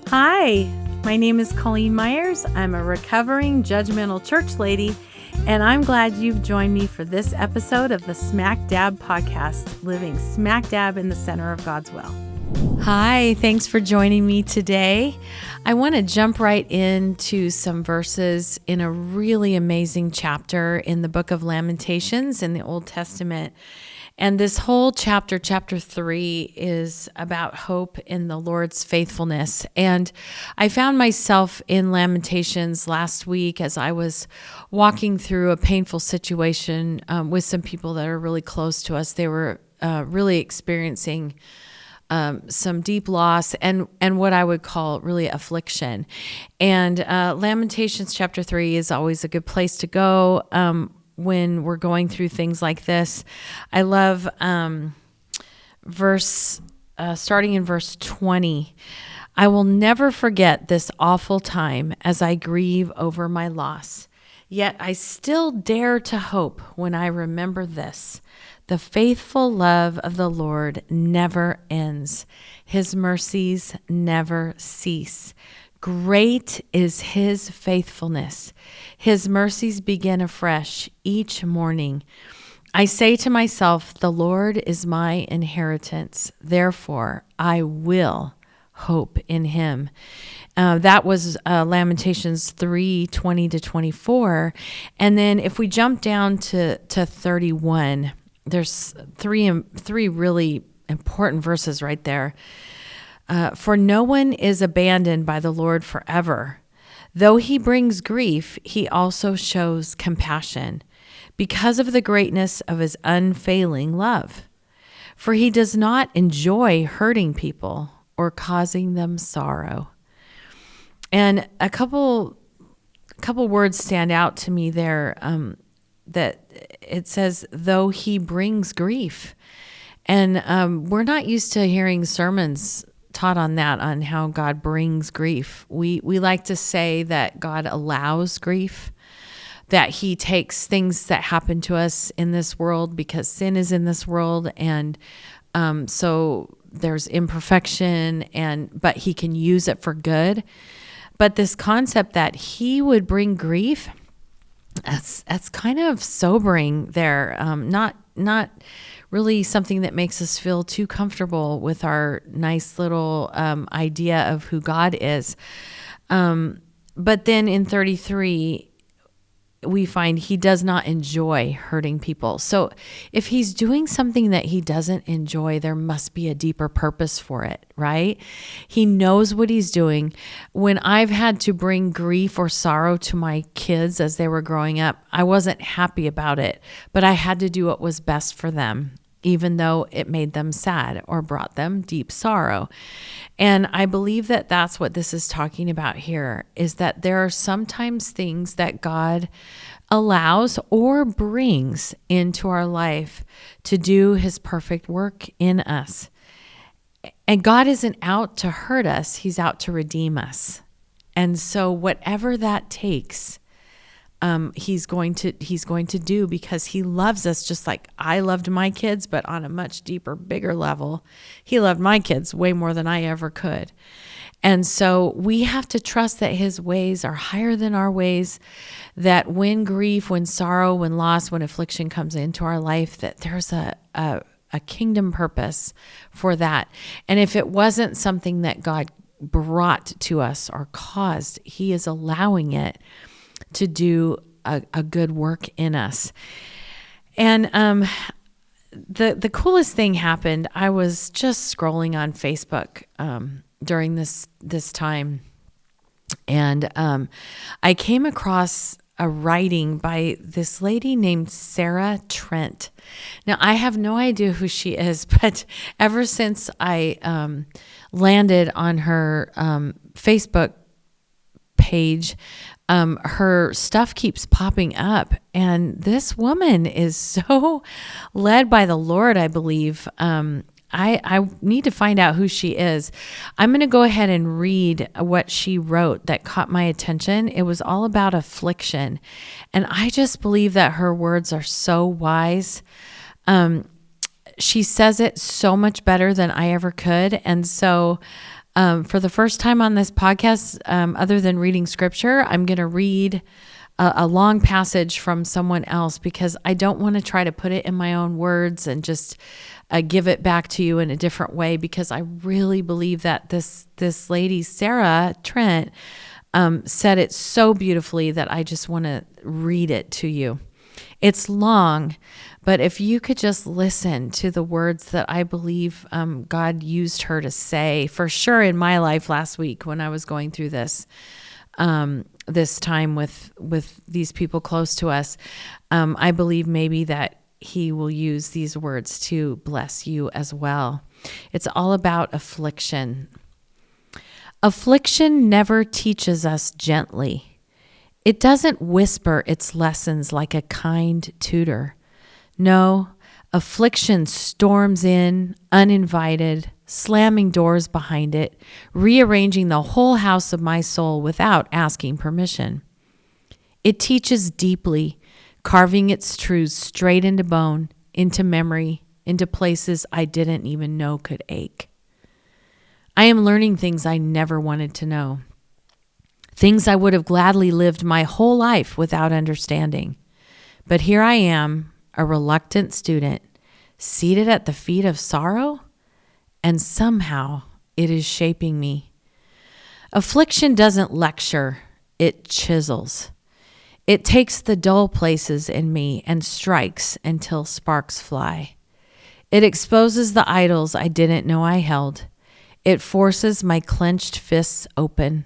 Hi, my name is Colleen Myers. I'm a recovering judgmental church lady, and I'm glad you've joined me for this episode of the Smack Dab podcast, living smack dab in the center of God's will. Hi, thanks for joining me today. I want to jump right into some verses in a really amazing chapter in the book of Lamentations in the Old Testament. And this whole chapter 3, is about hope in the Lord's faithfulness. And I found myself in Lamentations last week as I was walking through a painful situation with some people that are really close to us. They were really experiencing some deep loss and what I would call really affliction. And Lamentations chapter 3 is always a good place to go when we're going through things like this. I love starting in verse 20. I will never forget this awful time as I grieve over my loss. Yet I still dare to hope when I remember this. The faithful love of the Lord never ends. His mercies never cease. Great is his faithfulness. His mercies begin afresh each morning. I say to myself, the Lord is my inheritance. Therefore, I will hope in him. That was Lamentations 3:20-24. And then if we jump down to 31, there's three really important verses right there. For no one is abandoned by the Lord forever. Though he brings grief, he also shows compassion because of the greatness of his unfailing love. For he does not enjoy hurting people or causing them sorrow. And a couple words stand out to me there, that it says, though he brings grief. And we're not used to hearing sermons taught on that, on how God brings grief. We like to say that God allows grief, that he takes things that happen to us in this world because sin is in this world, and so there's imperfection, but he can use it for good. But this concept that he would bring grief, that's kind of sobering there. Not really something that makes us feel too comfortable with our nice little idea of who God is. But then in 33, we find he does not enjoy hurting people. So if he's doing something that he doesn't enjoy, there must be a deeper purpose for it, right? He knows what he's doing. When I've had to bring grief or sorrow to my kids as they were growing up, I wasn't happy about it, but I had to do what was best for them, even though it made them sad or brought them deep sorrow. And I believe that that's what this is talking about here, is that there are sometimes things that God allows or brings into our life to do his perfect work in us. And God isn't out to hurt us, he's out to redeem us. And so whatever that takes, he's going to do, because he loves us just like I loved my kids, but on a much deeper, bigger level. He loved my kids way more than I ever could. And so we have to trust that his ways are higher than our ways, that when grief, when sorrow, when loss, when affliction comes into our life, that there's a kingdom purpose for that. And if it wasn't something that God brought to us or caused, he is allowing it to do a good work in us. And the coolest thing happened. I was just scrolling on Facebook during this time, and I came across a writing by this lady named Sarah Trent. Now, I have no idea who she is, but ever since I landed on her Facebook page, her stuff keeps popping up, and this woman is so led by the Lord, I believe. I need to find out who she is. I'm going to go ahead and read what she wrote that caught my attention. It was all about affliction, and I just believe that her words are so wise. She says it so much better than I ever could, and so For the first time on this podcast, other than reading scripture, I'm going to read a long passage from someone else because I don't want to try to put it in my own words and just give it back to you in a different way, because I really believe that this lady, Sarah Trent, said it so beautifully that I just want to read it to you. It's long, but if you could just listen to the words that I believe God used her to say, for sure in my life last week when I was going through this time with these people close to us, I believe maybe that he will use these words to bless you as well. It's all about affliction. Affliction never teaches us gently. It doesn't whisper its lessons like a kind tutor. No, affliction storms in, uninvited, slamming doors behind it, rearranging the whole house of my soul without asking permission. It teaches deeply, carving its truths straight into bone, into memory, into places I didn't even know could ache. I am learning things I never wanted to know. Things I would have gladly lived my whole life without understanding. But here I am, a reluctant student, seated at the feet of sorrow, and somehow it is shaping me. Affliction doesn't lecture, it chisels. It takes the dull places in me and strikes until sparks fly. It exposes the idols I didn't know I held. It forces my clenched fists open.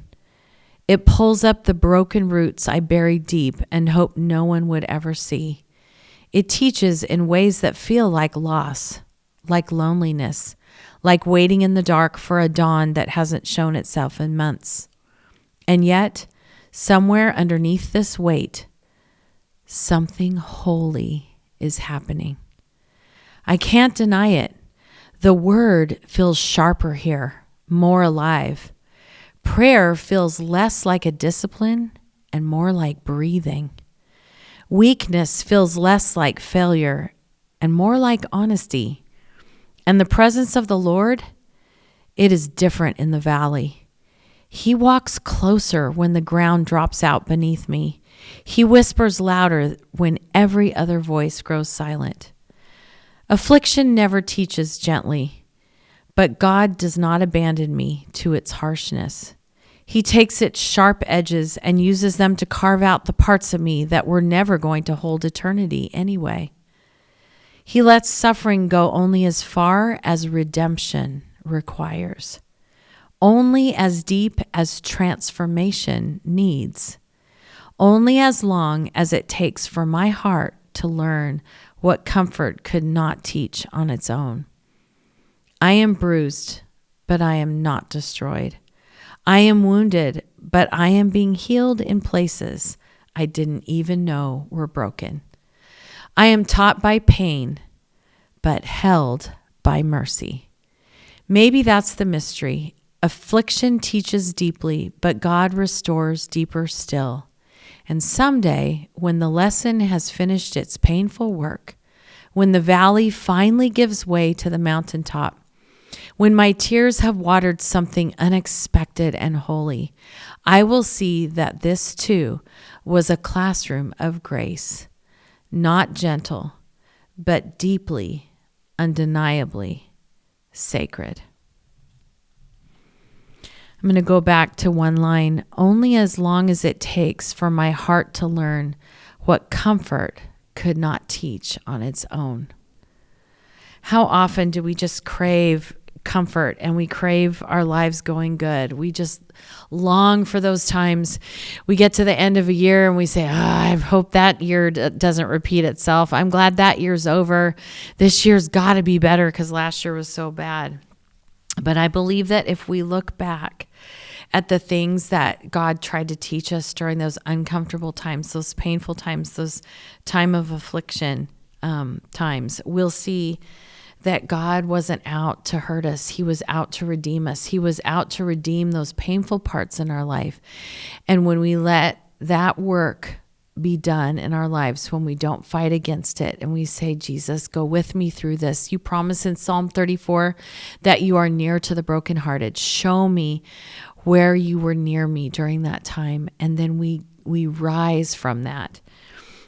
It pulls up the broken roots I buried deep and hoped no one would ever see. It teaches in ways that feel like loss, like loneliness, like waiting in the dark for a dawn that hasn't shown itself in months. And yet, somewhere underneath this weight, something holy is happening. I can't deny it. The word feels sharper here, more alive. Prayer feels less like a discipline and more like breathing. Weakness feels less like failure and more like honesty. And the presence of the Lord, it is different in the valley. He walks closer when the ground drops out beneath me. He whispers louder when every other voice grows silent. Affliction never teaches gently, but God does not abandon me to its harshness. He takes its sharp edges and uses them to carve out the parts of me that were never going to hold eternity anyway. He lets suffering go only as far as redemption requires, only as deep as transformation needs, only as long as it takes for my heart to learn what comfort could not teach on its own. I am bruised, but I am not destroyed. I am wounded, but I am being healed in places I didn't even know were broken. I am taught by pain, but held by mercy. Maybe that's the mystery. Affliction teaches deeply, but God restores deeper still. And someday, when the lesson has finished its painful work, when the valley finally gives way to the mountaintop, when my tears have watered something unexpected and holy, I will see that this too was a classroom of grace, not gentle, but deeply, undeniably sacred. I'm going to go back to one line, only as long as it takes for my heart to learn what comfort could not teach on its own. How often do we just crave comfort and we crave our lives going good? We just long for those times. We get to the end of a year and we say, I hope that year doesn't repeat itself. I'm glad that year's over. This year's got to be better because last year was so bad. But I believe that if we look back at the things that God tried to teach us during those uncomfortable times, those painful times, those time of affliction times, we'll see that God wasn't out to hurt us. He was out to redeem us. He was out to redeem those painful parts in our life. And when we let that work be done in our lives when we don't fight against it and we say, Jesus, go with me through this. You promise in Psalm 34 that you are near to the brokenhearted. Show me where you were near me during that time. And then we rise from that.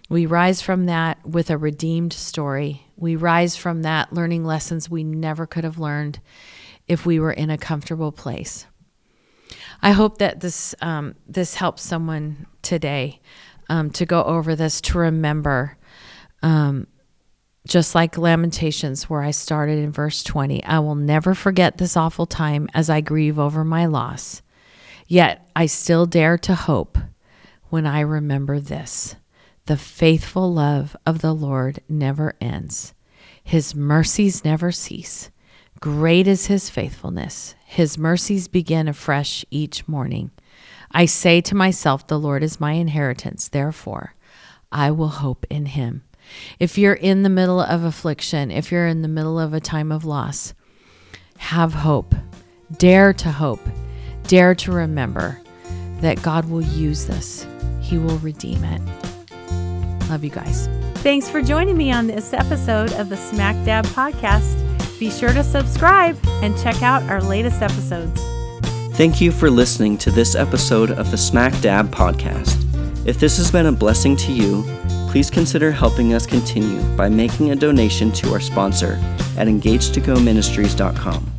We rise from that with a redeemed story. We rise from that learning lessons we never could have learned if we were in a comfortable place. I hope that this helps someone today to go over this, to remember, just like Lamentations, where I started in verse 20, I will never forget this awful time as I grieve over my loss. Yet I still dare to hope when I remember this. The faithful love of the Lord never ends. His mercies never cease. Great is his faithfulness. His mercies begin afresh each morning. I say to myself, the Lord is my inheritance. Therefore, I will hope in him. If you're in the middle of affliction, if you're in the middle of a time of loss, have hope. Dare to hope. Dare to remember that God will use this. He will redeem it. Love you guys. Thanks for joining me on this episode of the Smack Dab Podcast. Be sure to subscribe and check out our latest episodes. Thank you for listening to this episode of the Smack Dab Podcast. If this has been a blessing to you, please consider helping us continue by making a donation to our sponsor at engagetogoministries.com.